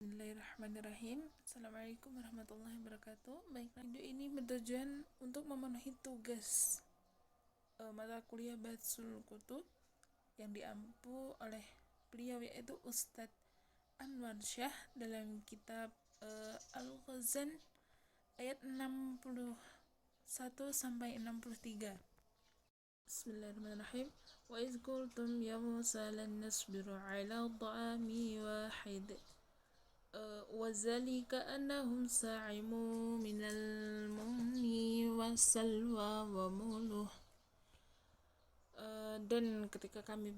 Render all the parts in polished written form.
Bismillahirrahmanirrahim. Assalamualaikum warahmatullahi wabarakatuh. Baiklah, video ini bertujuan untuk memenuhi tugas mata kuliah Bahsul Kutub yang diampu oleh beliau, yaitu Ustadz Anwar Syah dalam kitab Al-Ghazan ayat 61 sampai 63. Bismillahirrahmanirrahim. Wa iz qultum ya Musa lan nasbiru ala ta'ami wahid وذلك أنهم سعموا من المن والسلوى وموله. Dan ketika kamu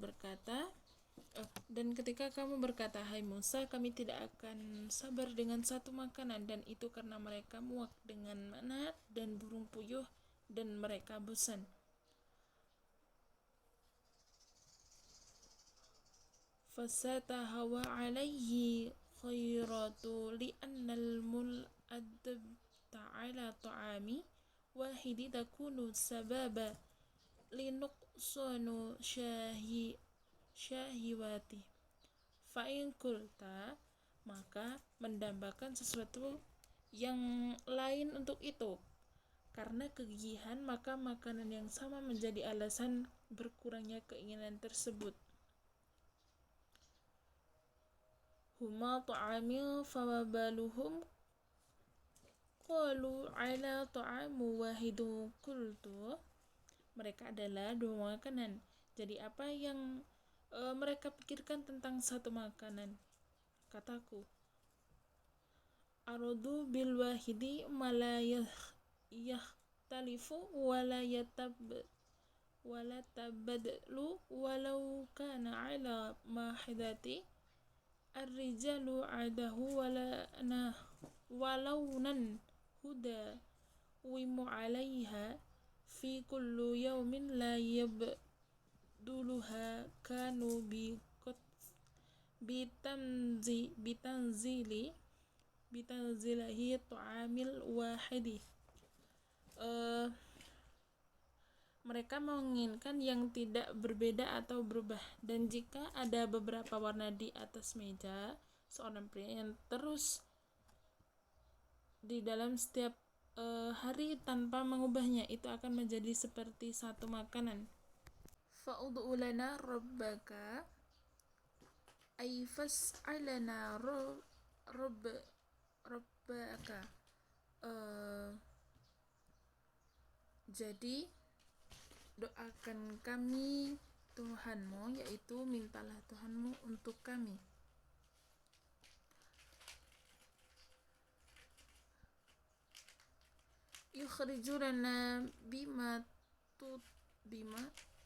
berkata, hai Musa, kami tidak akan sabar dengan satu makanan, dan itu karena mereka muak dengan manat dan burung puyuh, dan mereka bosan. Fasatahawa alaihi khairatu li'annal mul'adab ta'ala ta'ami wahidi takunu sababa linuqsanu syahiwati. Fa'in kulta, maka mendambakan sesuatu yang lain untuk itu karena kegigihan, maka makanan yang sama menjadi alasan berkurangnya keinginan tersebut. Huma ta'amil fawabaluhum qalu ala ta'amu wahidu kultu. Mereka adalah dua makanan, jadi apa yang mereka pikirkan tentang satu makanan? Kataku, aradu bil wahidi mala yahtalifu wala tabadlu walau kana ala mahidati ar-rijalu adahu walaunan huda wimu alaiha fi kullu yawmin la yabduluha kanu bitanzilahi ta'amil wahidi. Mereka menginginkan yang tidak berbeda atau berubah, dan jika ada beberapa warna di atas meja seorang pria yang terus di dalam setiap hari tanpa mengubahnya, itu akan menjadi seperti satu makanan. Fa'ud'u lana rabbaka ay fas'alana rabbaka. Jadi doakan kami Tuhanmu, yaitu mintalah Tuhanmu untuk kami. Yukhriju lana bima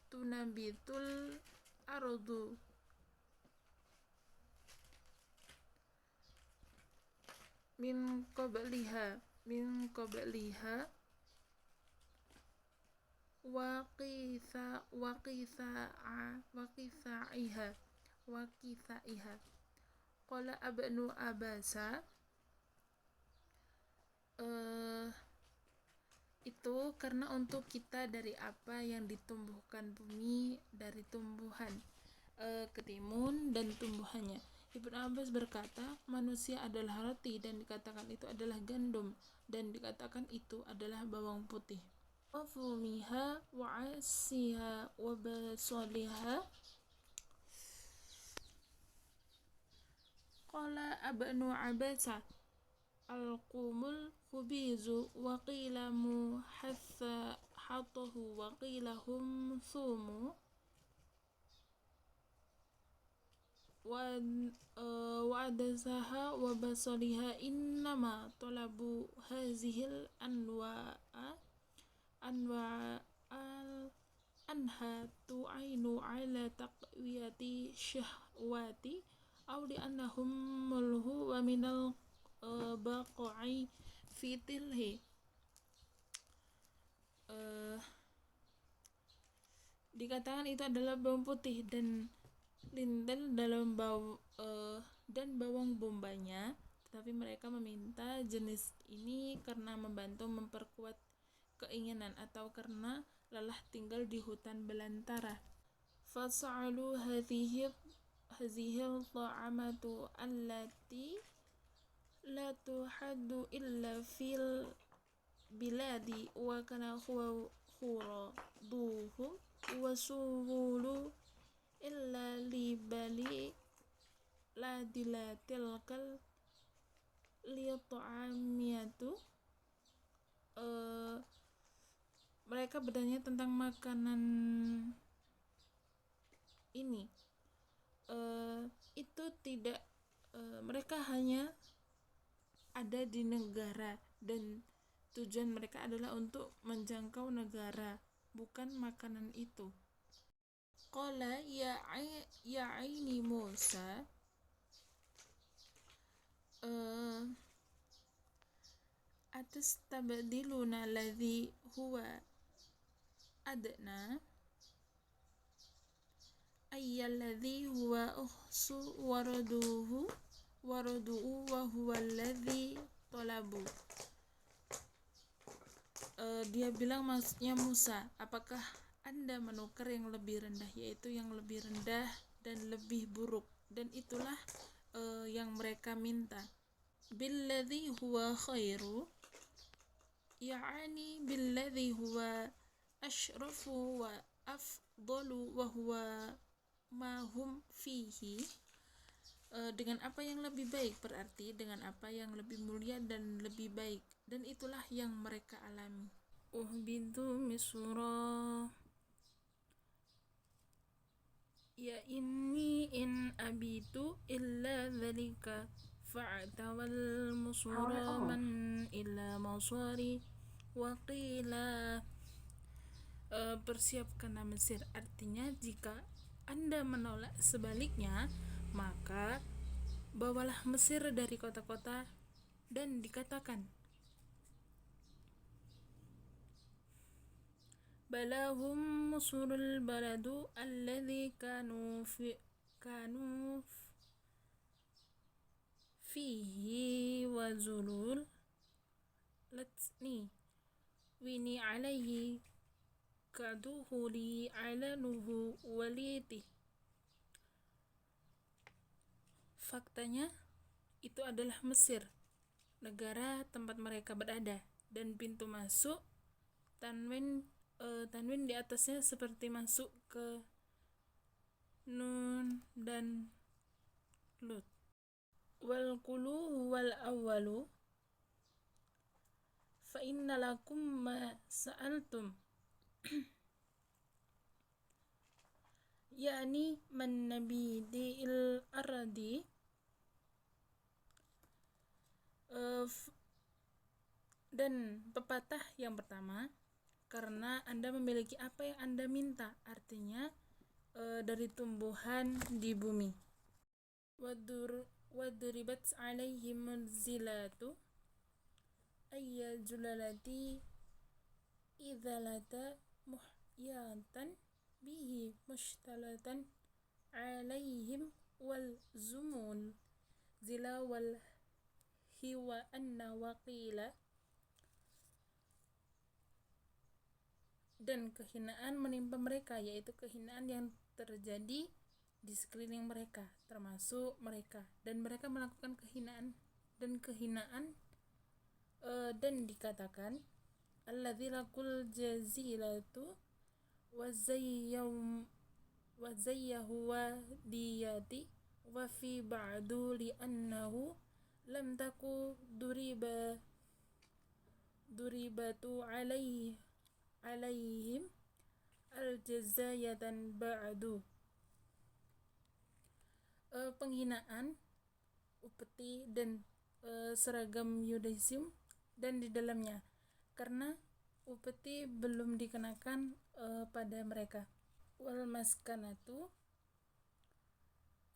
tunabitul ardu min qabliha waqithaiha. Qala abnu abasa. Itu karena untuk kita dari apa yang ditumbuhkan bumi dari tumbuhan ketimun dan tumbuhannya. Ibnu Abbas berkata, manusia adalah roti, dan dikatakan itu adalah gandum, dan dikatakan itu adalah bawang putih. Wa fumiha wa asiha wa basaliha. Qala abnu abasa al-qumul khubizu wa qila muhathatuhu wa qila hum thumu wa adasaha wa basaliha. Innama talabu hazihil anha tu'ainu ala taqwiyati syahwati aw li annahum mulhu wa minal baqa'i fitilhi. Dikatakan itu adalah bawang putih dan lintel dalam dan bawang bombanya, tetapi mereka meminta jenis ini karena membantu memperkuat keinginan atau karena lelah tinggal di hutan belantara. Fas'alu hadhihi ta'amatu allati la tuhaddu illa fil biladi wa kana huwa khuraduhu wa suhulu illa li bali la dilatilkal li ta'amiyatu. Mereka bertanya tentang makanan ini. Itu tidak, mereka hanya ada di negara dan tujuan mereka adalah untuk menjangkau negara, bukan makanan itu. Qala ya aini Musa, atastabdiluna alladhi huwa adna ayyalladhi huwa uhsu waraduhu wa huwa alladhi talabu. Dia bilang, maksudnya Musa, apakah Anda menukar yang lebih rendah, yaitu yang lebih rendah dan lebih buruk, dan itulah yang mereka minta. Billadhi huwa khairu, ya'ani billadhi huwa ashrafu wa afdalu wa huwa ma hum fihi. Dengan apa yang lebih baik, berarti dengan apa yang lebih mulia dan lebih baik, dan itulah yang mereka alami. Uhbidu misra ya inni in abitu illa dhalika fa'tawal musura man illa masari wa qila persiapkanlah Mesir, artinya jika Anda menolak sebaliknya, maka bawalah Mesir dari kota-kota, dan dikatakan balahum musurul baladu alladhi kanu fihi wa zulul latni wini alaihi kaduhu li alanuhu waliti. Faktanya itu adalah Mesir, negara tempat mereka berada, dan pintu masuk tanwin di atasnya seperti masuk ke Nun dan Lut. Wal kulu wal awwalu fa inna lakum ma sa'altum yakni man nabidil ardi, dan pepatah yang pertama, karena Anda memiliki apa yang Anda minta, artinya dari tumbuhan di bumi. Waduribat alaihimul zilatu ayya julalati idzalata muhyatan bihi mushtalatan alaihim wal zumul zila wal hiwa anna waqila, dan kehinaan menimpa mereka, yaitu kehinaan yang terjadi di sekeliling mereka, termasuk mereka, dan mereka melakukan kehinaan dan dikatakan alladzi lakul jazilatu wa zayyahu wa diyati wa fi ba'du li annahu lam taku duribatu alaihim al-jazayatan ba'du. Penghinaan, upeti, dan seragam yudisium dan di dalamnya, karena upeti belum dikenakan pada mereka. Wal maskanatu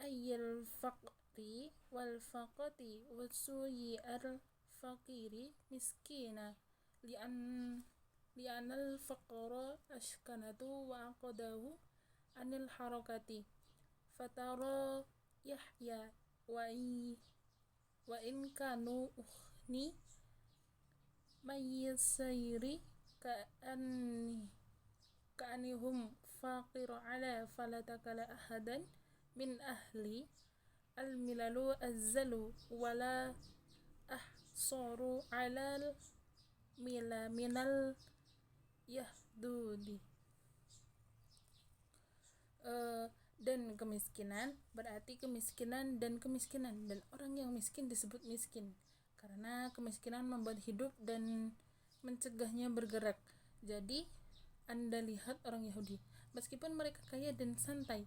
ayyal faqri wal faqati wasuyi al faqiri miskina li'anal faqra ashkanatu wa aqadahu anil harakati fatara yahya wa in kanu uhni mayyasiri ka'anihum faqiru ala falatakala ahadan min ahli al-milalu azzalu wala ahsaru alal mila minal yahdudi. Dan kemiskinan berarti kemiskinan dan orang yang miskin disebut miskin karena kemiskinan membuat hidup dan mencegahnya bergerak. Jadi Anda lihat orang Yahudi meskipun mereka kaya dan santai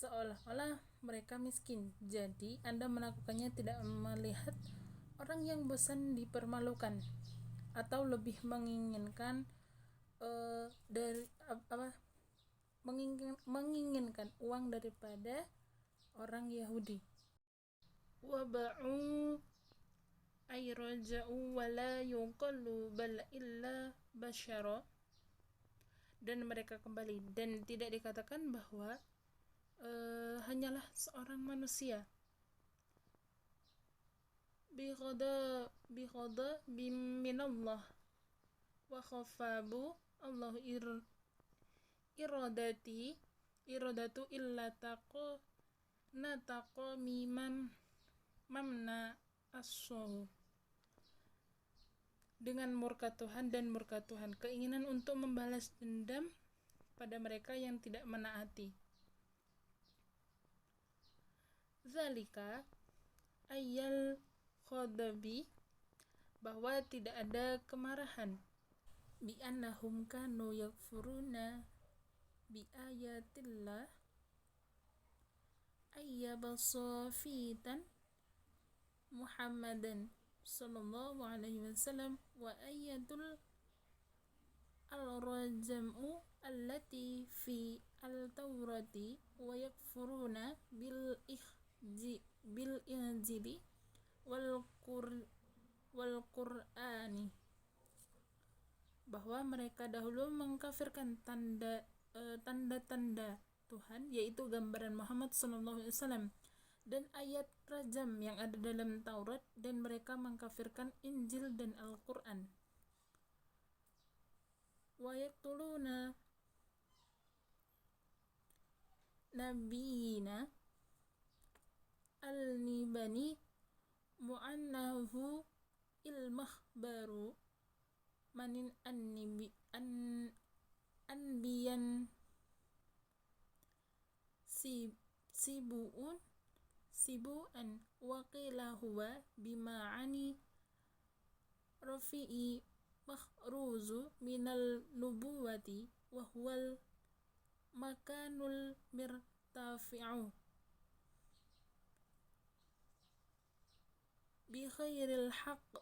seolah-olah mereka miskin, jadi Anda melakukannya tidak melihat orang yang bosan dipermalukan atau lebih menginginkan dari menginginkan uang daripada orang Yahudi. Waba'u ay raja'u wa la yuqallu bal illa basyara, dan mereka kembali dan tidak dikatakan bahwa hanyalah seorang manusia. Biqada minallah wa khafabu Allah iradatu illa taqo miman mamna as-suhu, dengan murka Tuhan dan murka Tuhan, keinginan untuk membalas dendam pada mereka yang tidak menaati. Zalika ayyal khadabi, bahwa tidak ada kemarahan, bi annahum kanu yakfuruna bi ayatillah ayyabasafitan Muhammadan sallallahu alaihi wasallam wa ayatul al-rajam'u allati fi al-tawrati wa yakfuruna bil injili wal qur'ani, bahwa mereka dahulu mengkafirkan tanda-tanda Tuhan, yaitu gambaran Muhammad SAW dan ayat rajam yang ada dalam Taurat, dan mereka mengkafirkan Injil dan Al-Quran. Wa yaqtuluna nabiyina al-nibani mu'annahu il-mahbaru manin anbiyan sibu'an wa qila huwa bima'ani rafi'i makhruzu minal nubuwati wa huwal makanul mirtafi'u bi khairil haqq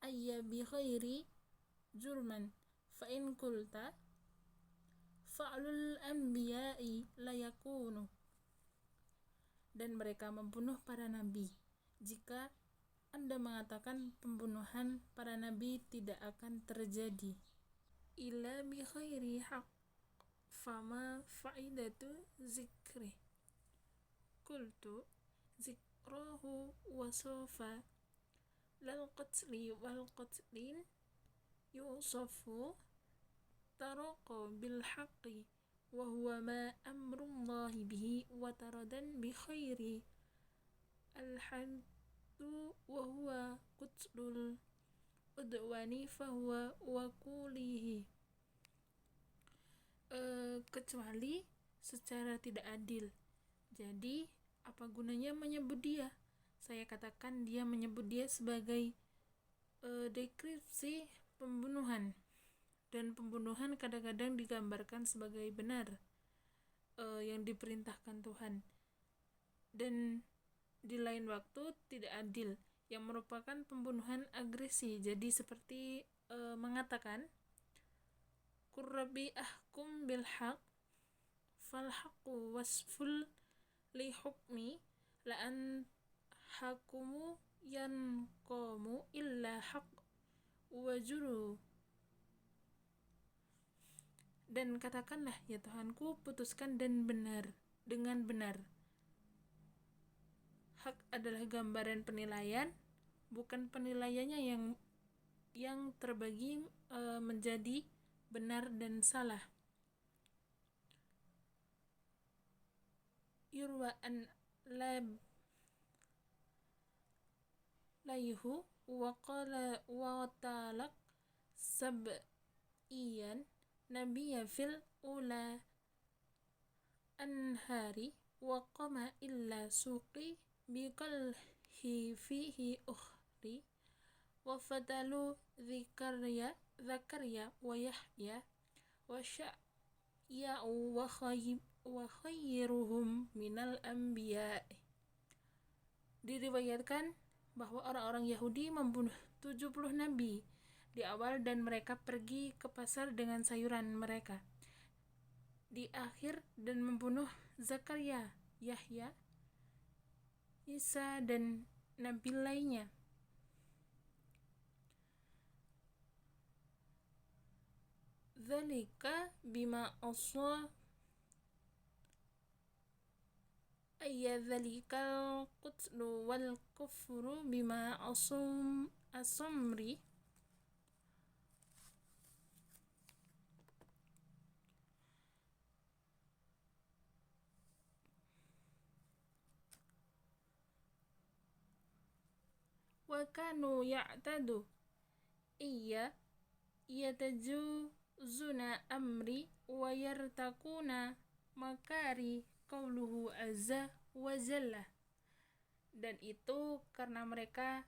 ayya bi khairi jurman fa in qulta fa'lul anbiya'i la yakunu, dan mereka membunuh para nabi. Jika Anda mengatakan pembunuhan para nabi tidak akan terjadi, illa bi khairi haqq fama fa'idatu zikri qultu zikrahu wasofa lal qatli wal qatlin yusafu taraqo bil haqqi wa huwa ma amrullahi bihi wa taradan bi khairi al haddu wa huwa qutlul udwani fa huwa waqulihi, kecuali secara tidak adil. Jadi apa gunanya menyebut dia? Saya katakan dia menyebut dia sebagai deskripsi pembunuhan, dan pembunuhan kadang-kadang digambarkan sebagai benar, yang diperintahkan Tuhan, dan di lain waktu tidak adil, yang merupakan pembunuhan agresi. Jadi seperti mengatakan Qurrabi ahkum bil haq fal haqqu wasful li hukmi la an hakumu yanqamu illa haq wajuru, dan katakanlah, ya Tuhanku, putuskan dan benar dengan benar. Hak adalah gambaran penilaian, bukan penilaiannya yang terbagi menjadi benar dan salah. Yurwa an laihu wa talak sab'iyan nabiyya fil ula anhari wa qama illa suqi biqalhi fihi ukhri wa fatalu Zakaria wa Yahya wa Ya'u wa khayruhum minal anbiya. Diriwayatkan bahwa orang-orang Yahudi membunuh 70 nabi di awal dan mereka pergi ke pasar dengan sayuran mereka di akhir dan membunuh Zakaria, Yahya, Isa dan nabi lainnya. Dzalika bima aswa ayadzalikal qutlu wal kufru bima asamri wa kanu ya'tadu yatajuzuna amri wa yartakuna makari qauluhu azza wa jalla. Dan itu karena mereka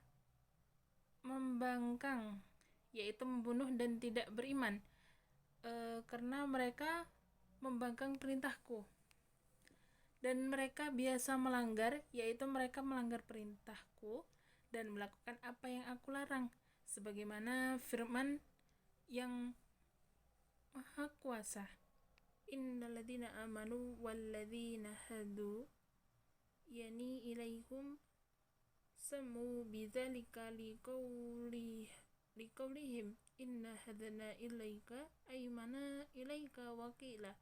membangkang, yaitu membunuh dan tidak beriman, karena mereka membangkang perintahku. Dan mereka biasa melanggar, yaitu mereka melanggar perintahku dan melakukan apa yang aku larang, sebagaimana firman yang Maha Kuasa, innalladzina amanu walladzina hadu yani ilaihum samu bidzalika liqaulihim inna hadana ilaika aymana ilaika waqila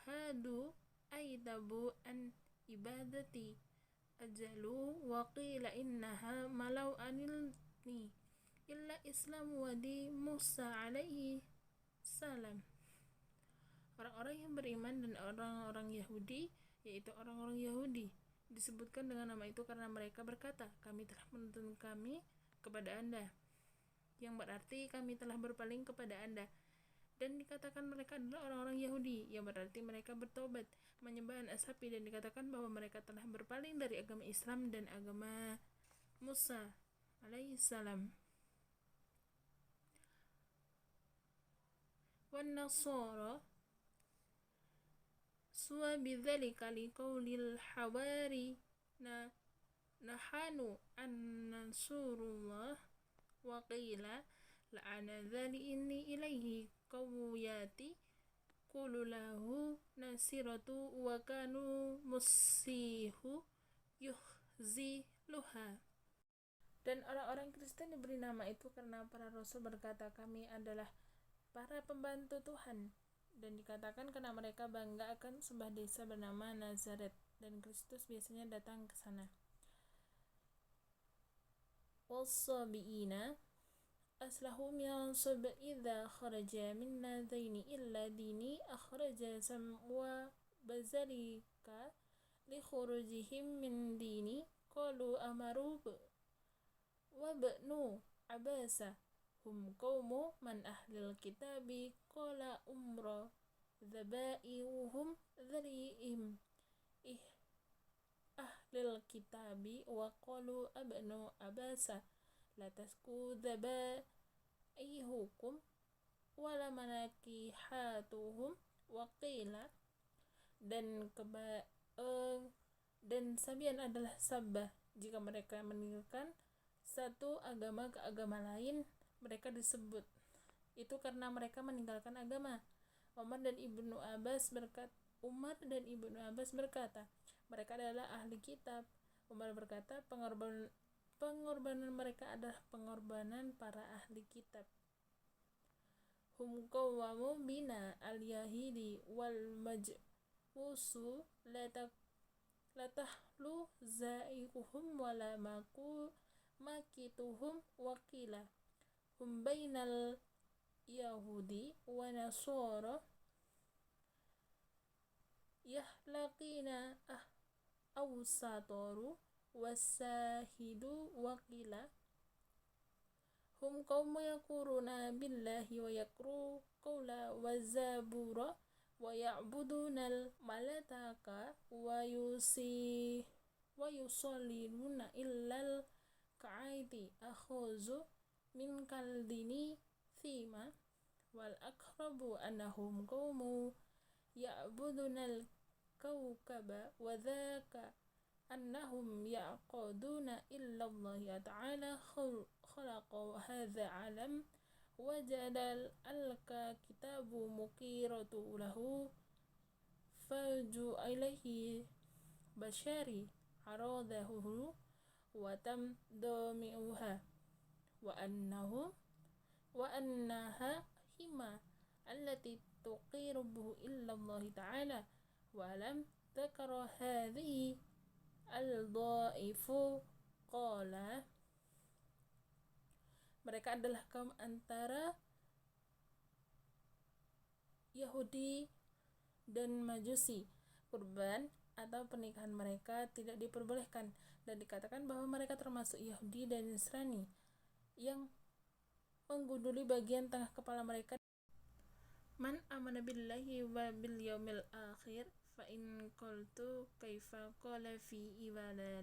hadu aitabu an ibadati ajalu waqila innaha malau anilni illa islam wadi Musa alaihi salam. Orang-orang yang beriman dan orang-orang Yahudi, yaitu orang-orang Yahudi, disebutkan dengan nama itu karena mereka berkata, kami telah menuntun kami kepada Anda, yang berarti kami telah berpaling kepada Anda. Dan dikatakan mereka adalah orang-orang Yahudi, yang berarti mereka bertobat, menyembah asapi, dan dikatakan bahwa mereka telah berpaling dari agama Islam dan agama Musa alaihi salam. Wan nasara suwa bidzalika liqaulil hawari nahanu an nansurullah wa qila la'ana dzali inni ilaihi qawiyati qululahu nasiratu wa kanu musihu yuhziluha. Dan orang-orang Kristen diberi nama itu karena para rasul berkata, kami adalah para pembantu Tuhan, dan dikatakan karena mereka bangga akan sebuah desa bernama Nazaret, dan Kristus biasanya datang ke sana. Wassabiina aslahu min sab idza kharaja min nadaini illa dini akhraja samwa bazalika li khurujihim min dini qalu amaru wa banu abasa hum qaumu man ahlil kitabi qala umra dzabaihum dzari'im ahlil kitabi wa qalu abnu abasa la tasku dzabaihukum wala manakihatuhum wa qila. Dan sabian adalah sabah. Jika mereka meninggalkan satu agama ke agama lain, mereka disebut itu karena mereka meninggalkan agama. Umar dan Ibnu Abbas berkata, mereka adalah ahli kitab. Umar berkata, pengorbanan mereka adalah pengorbanan para ahli kitab. Hum qawamu bina al-yahidi wal maj'usu latahlu za'iquhum wala makituhum waqila hum bainal yahudi wa nasara yahlaqina awsataru wasahidu waqila hum qaumu yakuruna billahi wa yakru qawla wa zabura wa ya'budunal malataka wa yusalluna illal ka'aiti akhuzu min kaldini thima wal akrabu annahum qaumu ya'budunal kawkaba wa dhaka annahum ya'qaduna illa Allah ta'ala khalaqa hadha alam wajadal alka kitabu mukiratu lahu faju ilaihi bashari aradahu wa tamdami'uha wa annaha hima allati tuqirubuhu illa Allah ta'ala wa lam takara hadhihi al-dha'ifu qala mereka adalah kaum antara Yahudi dan Majusi. Kurban atau pernikahan mereka tidak diperbolehkan dan dikatakan bahwa mereka termasuk Yahudi dan Nasrani yang menggunduli bagian tengah kepala mereka. Man amana billahi wa bil yaumil akhir fa in qultu kaifa qala fi ibala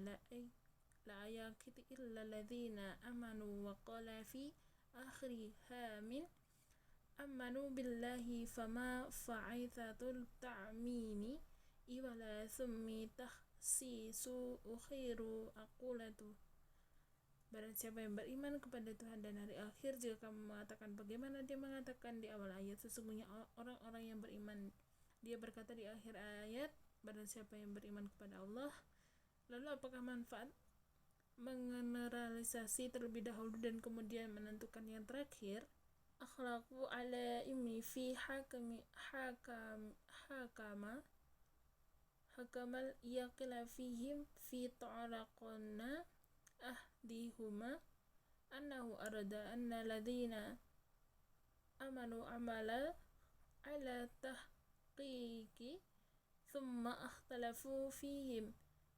la yakiti illa alladhina amanu wa qala fi akhiriha min amanu billahi fama fa'ithatul ta'mini iwala summi tahsisu ukhiru aqulatu. Barang siapa yang beriman kepada Tuhan dan hari akhir, jika kamu mengatakan bagaimana dia mengatakan di awal ayat, sesungguhnya orang-orang yang beriman, dia berkata di akhir ayat, barang siapa yang beriman kepada Allah. Lalu apakah manfaat mengeneralisasi terlebih dahulu dan kemudian menentukan yang terakhir? Akhlaqu ala imi fi hakamal yaqila fihim fi ta'araqna ahdihuma annahu arada anna ladhina amanu amala ala tahqiqi thumma akhtalafu fihim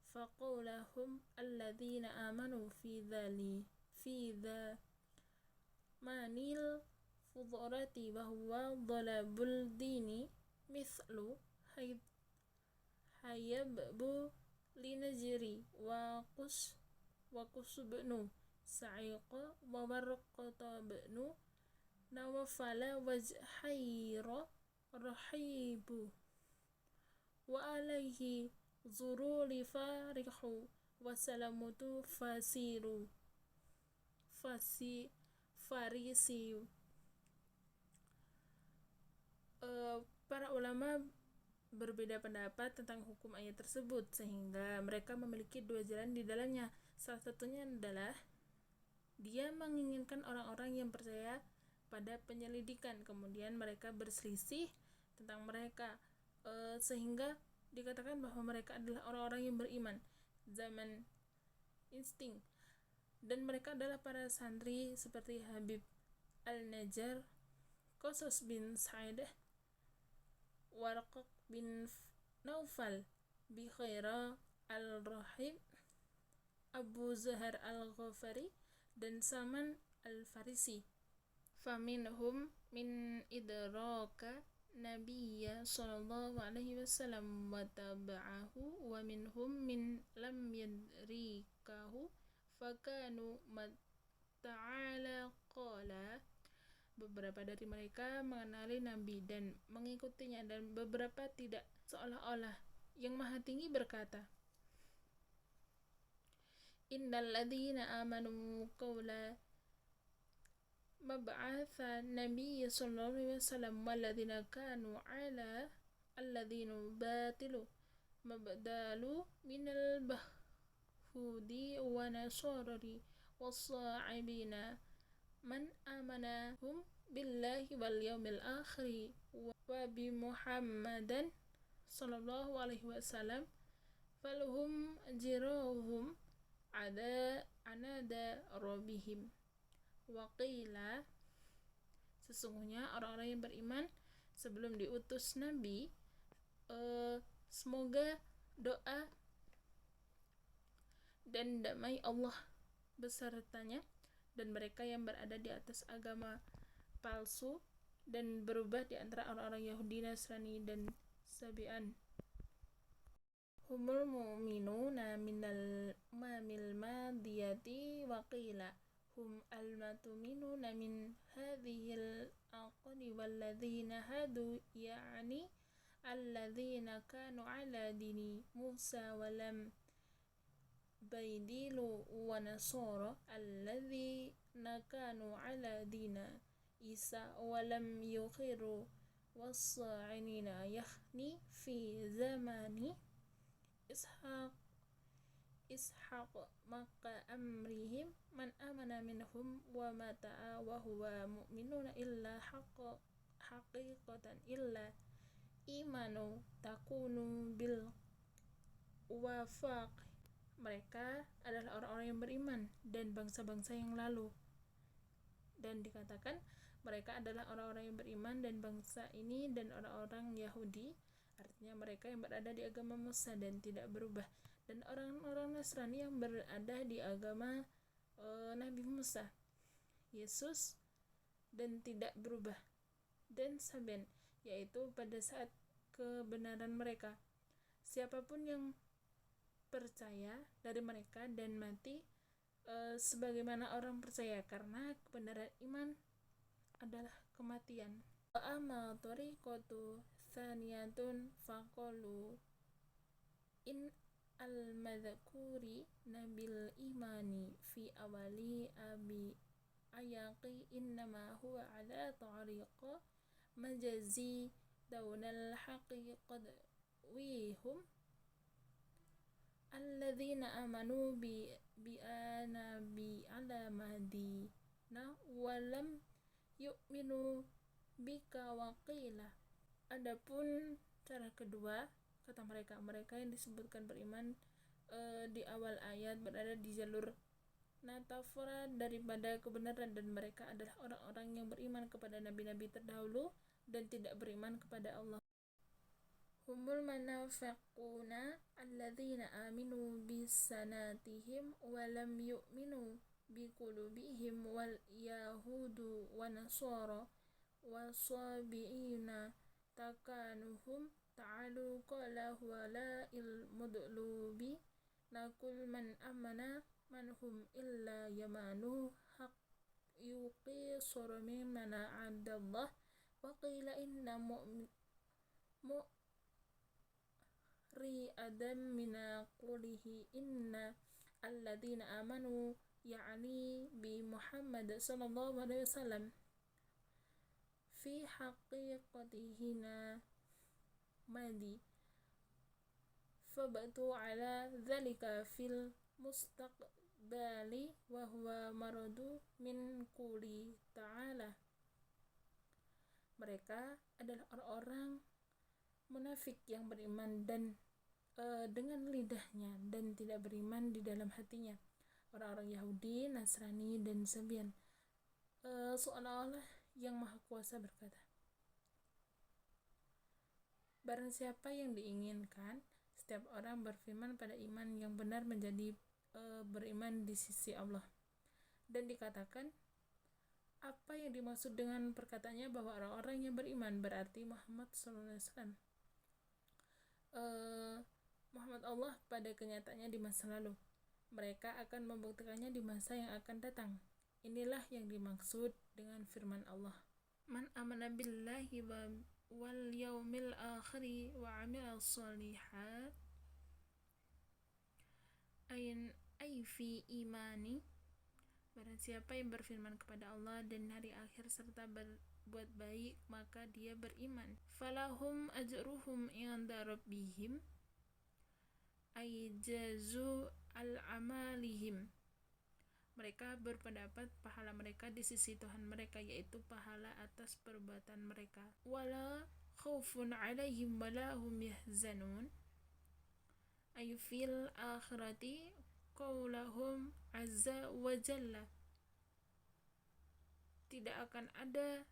faqawlahum alladhina amanu fi manil fudurati wa huwa dhalabul dini mithlu hayabbu linajri wa qusbnu sa'iqa wa warqata bnu nawfala wajhaira rahibu wa alaihi zuruli farihu wa salamutu farisiyu. Para ulama berbeda pendapat tentang hukum ayat tersebut sehingga mereka memiliki dua jalan di dalamnya. Salah satunya adalah dia menginginkan orang-orang yang percaya pada penyelidikan, kemudian mereka berselisih tentang mereka sehingga dikatakan bahwa mereka adalah orang-orang yang beriman zaman insting, dan mereka adalah para santri seperti Habib al-Najjar, Qasas bin Sa'idah, Warqaq bin Naufal, Bikhaira al-Rahib, Abu Zahar al-Ghafari, dan Salman al-Farisi. Faminhum min idraka Nabiyya sallallahu alaihi wasallam wa taba'ahu wa minhum min lam yadrikahu fakanu ta'ala qala. Beberapa dari mereka mengenali Nabi dan mengikutinya, dan beberapa tidak. Seolah-olah Yang Maha Tinggi berkata, Innal ladzina amanu qawla mab'atha Nabi sallallahu alaihi wasallam wal ladzina kanu ala alladzina batilu mabdalu minal bahudi wa nasarari was-sa'ibina man amana hum billahi wal yawmil akhir wa bi Muhammadan sallallahu alaihi wasallam falhum ajruhum anada rabbihim. Waqila, sesungguhnya orang-orang yang beriman sebelum diutus Nabi, semoga doa dan damai Allah besertanya, dan mereka yang berada di atas agama palsu dan berubah di antara orang-orang Yahudi, Nasrani, dan Sabi'an. Humul mu'minuna minal umamil madiyati wa qila hum al-matuminuna min hadhil aqdi walladzina hadu ya'ni alladzina kanu ala dini Musa walam baidilu wa nasara alladzina kanu ala dina Isa walam yukhiru wassa'inina yahni fi zamani ishaq maka amrihim man amana minhum wa mata'a wa huwa mu'minuna illa haqiqatan illa imanu takunu bil wafaq. Mereka adalah orang-orang yang beriman dan bangsa-bangsa yang lalu, dan dikatakan mereka adalah orang-orang yang beriman dan bangsa ini dan orang-orang Yahudi, artinya mereka yang berada di agama Musa dan tidak berubah, dan orang-orang Nasrani yang berada di agama Nabi Musa, Yesus, dan tidak berubah, dan Saben, yaitu pada saat kebenaran mereka. Siapapun yang percaya dari mereka dan mati sebagaimana orang percaya, karena kebenaran iman adalah kematian. Wa amma tariqatu thaniyatun faqalu in al-madhkuri nabil imani fi awali abi ayaqi innama huwa ala tariqa majazi daunal haqiqat wihum alladzina amanu bi anabi ala madina walam yu'minu bika waqila. Adapun cara kedua, kata mereka yang disebutkan beriman di awal ayat berada di jalur natafora daripada kebenaran, dan mereka adalah orang-orang yang beriman kepada nabi-nabi terdahulu dan tidak beriman kepada Allah. Humul manafiquna alladzina aminu bisanatihim walam yu'minu biqulubihim wal yahudu wa nasara wa sabiina takanuhum ta'alu qala huwa la ilmudlubi nakul man amana manhum illa yamanu haq yuqi surami mana adallah wa qila inna adam mina qulihi inna alladzina amanu ya'ni bi Muhammad sallallahu alaihi wasallam fi haqiqatihina madi fabatu ala dhalika fil mustaqbali wa huwa maradu min quli ta'ala. Mereka adalah orang-orang munafik yang beriman dan dengan lidahnya dan tidak beriman di dalam hatinya, orang-orang Yahudi, Nasrani, dan Sabian. Seolah-olah yang Maha Kuasa berkata, barang siapa yang diinginkan, setiap orang berfirman pada iman yang benar menjadi beriman di sisi Allah. Dan dikatakan, apa yang dimaksud dengan perkataannya bahwa orang-orang yang beriman berarti Muhammad SAW, Muhammad Allah pada kenyataannya di masa lalu. Mereka akan membuktikannya di masa yang akan datang. Inilah yang dimaksud dengan firman Allah, man amana billahi wal yaumil akhiri wa amila shalihat ay fi imani. Barang siapa yang berfirman kepada Allah dan hari akhir serta berbuat baik, maka dia beriman. Falahum ajruhum inda rabbihim ay jazu al-amalihim. Mereka berpendapat pahala mereka di sisi Tuhan mereka, yaitu pahala atas perbuatan mereka. Wala khaufun alaihim wala hum yahzanun ay fil akhirati qaulahum azza wa jalla. Tidak akan ada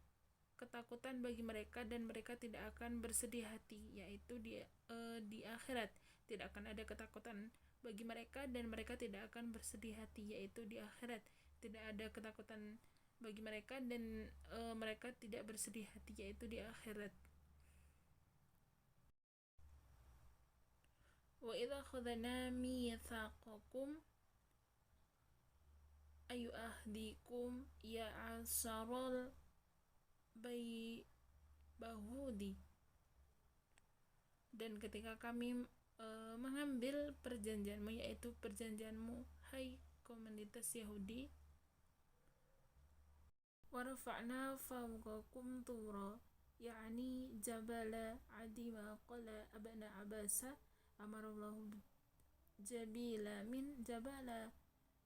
ketakutan bagi mereka dan mereka tidak akan bersedih hati, yaitu di akhirat tidak akan ada ketakutan bagi mereka dan mereka tidak akan bersedih hati, yaitu di akhirat. Tidak ada ketakutan bagi mereka dan mereka tidak bersedih hati, yaitu di akhirat. Wa idza khadna mitsaqakum ayu ahdikum ya asarul bahudi, dan ketika kami mengambil perjanjianmu, yaitu perjanjianmu hai komunitas Yahudi, warafa'na fawqakum tura, yakni jabala adima qala abna abasa amarallahu jabila min jabala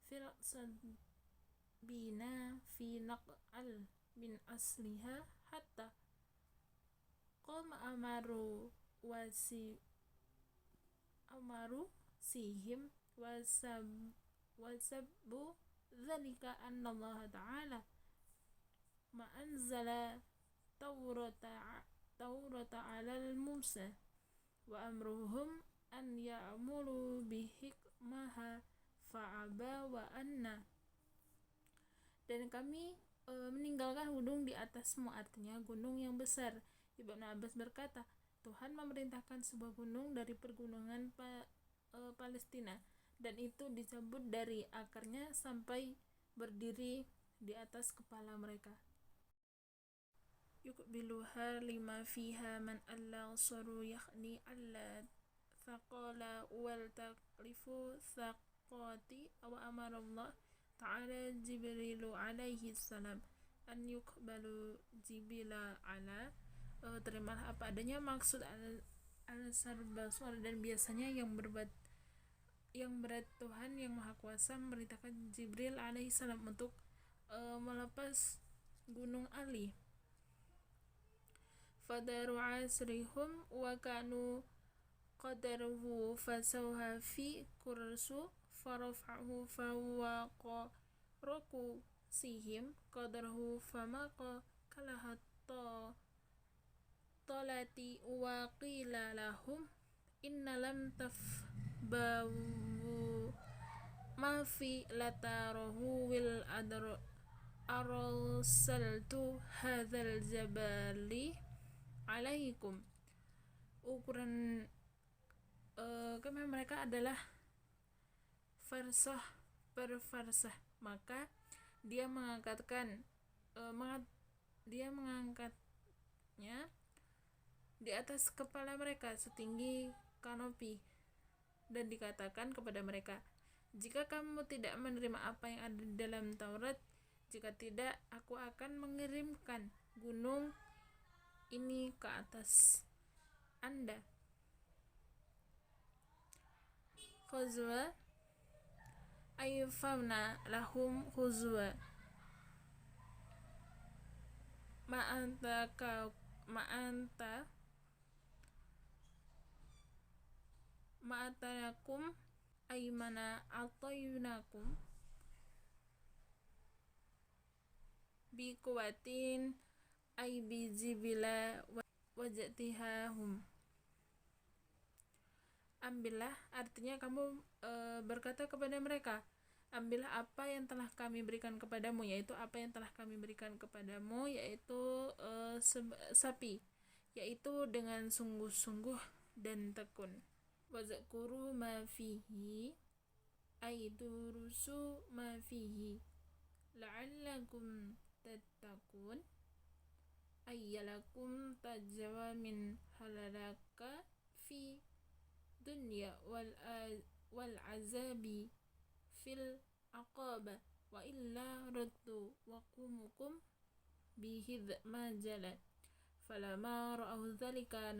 firqsabina fi naq'al min asliha hatta qam amaru sihim wasabbu dzalika anna Allah ta'ala ma anzala taurata 'alal Musa wa amruhum an ya'muru bihikmaha fa'aba wa anna, dan kami meninggalkan gunung di atasmu, artinya gunung yang besar. Ibnu Abbas berkata, Tuhan memerintahkan sebuah gunung dari pergunungan Palestina, dan itu dicabut dari akarnya sampai berdiri di atas kepala mereka. Yuqbiluha lima fiha man alla saru yakhni alla thaqala wal taklifu thaqati wa amarallah ta'ala Jibrilu alaihi salam an yuqbalu jibila ala, terimalah apa adanya. Maksud al-sarbaswar, dan biasanya yang berat Tuhan yang Maha Kuasa memerintahkan Jibril alaihi salam untuk melepas gunung Ali. Fadaru asrihum wa kanu qadaruhu fasawha fi kursu farafa'hu fawqa roku sihim qadaruhu famaqa kalahatta talati wa qila lahum inna lam tafbawu ma fi latarahu wil arsaltu hadzal jabali alaikum. Ukuran kemah mereka adalah farsah per farsah, maka dia mengangkatnya di atas kepala mereka setinggi kanopi, dan dikatakan kepada mereka, jika kamu tidak menerima apa yang ada di dalam Taurat, jika tidak aku akan mengirimkan gunung ini ke atas Anda. Khuzwa ayfamna lahum khuzwa ma'atanakum aymana atayunakum bi kuwatin ay bi jibila wajatihahum. Ambillah, artinya kamu berkata kepada mereka, ambillah apa yang telah kami berikan kepadamu, yaitu apa yang telah kami berikan kepadamu, yaitu sapi, yaitu dengan sungguh-sungguh dan tekun. Wazakuru ma fihi ay durusu ma fihi la'allakum tattaqun ayyalakum tajwa min halalaka fi dunya wal azabi fil aqaba wa illa raddu waqumukum bihid majala falama ra'ahu dhalika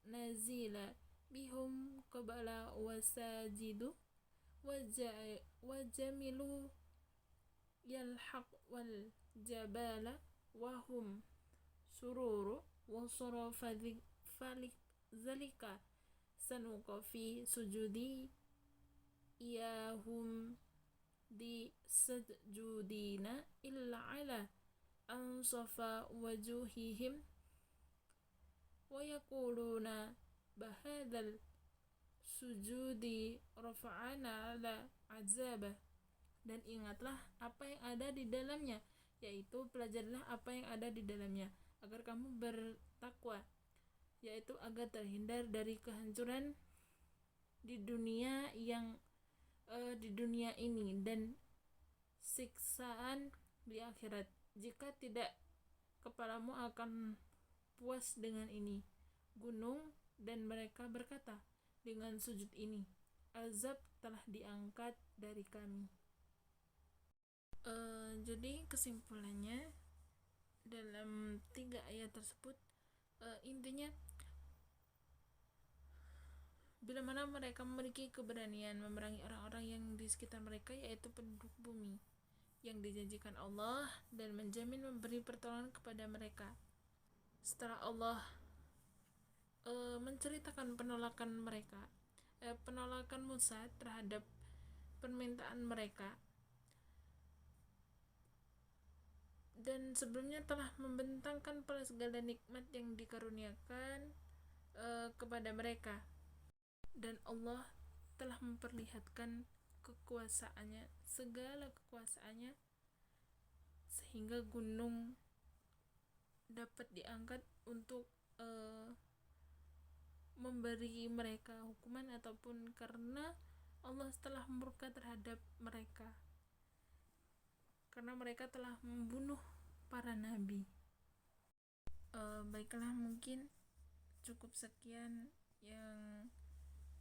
nazila bihum qabala wasajidu wajamilu yalhaq wal jabala wahum sururu wa sarafa zalika sanuqa fi sujudi iyahum di sajudina illa ala ansafa wajuhihim wa yakuluna bahadal sujudi rafa'ana la azaba, dan ingatlah apa yang ada di dalamnya, yaitu pelajarilah apa yang ada di dalamnya agar kamu bertakwa, yaitu agar terhindar dari kehancuran di dunia di dunia ini dan siksaan di akhirat. Jika tidak, kepalamu akan puas dengan ini, gunung. Dan mereka berkata, dengan sujud ini azab telah diangkat dari kami. Jadi kesimpulannya dalam 3 ayat tersebut, intinya bila mana mereka memiliki keberanian memerangi orang-orang yang di sekitar mereka, yaitu penduduk bumi yang dijanjikan Allah, dan menjamin memberi pertolongan kepada mereka setelah Allah menceritakan penolakan Musa terhadap permintaan mereka, dan sebelumnya telah membentangkan pula segala nikmat yang dikaruniakan kepada mereka, dan Allah telah memperlihatkan kekuasaannya, segala kekuasaannya, sehingga gunung dapat diangkat untuk memberi mereka hukuman, ataupun karena Allah telah murka terhadap mereka karena mereka telah membunuh para nabi. Baiklah, mungkin cukup sekian yang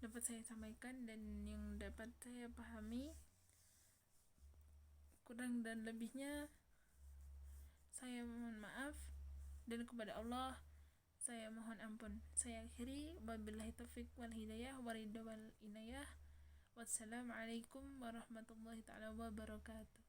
dapat saya sampaikan dan yang dapat saya pahami. Kurang dan lebihnya saya mohon maaf, dan kepada Allah saya mohon ampun. Saya akhiri, wabillahi taufiq wal hidayah waridha wal inayah. Wassalamualaikum warahmatullahi taala wabarakatuh.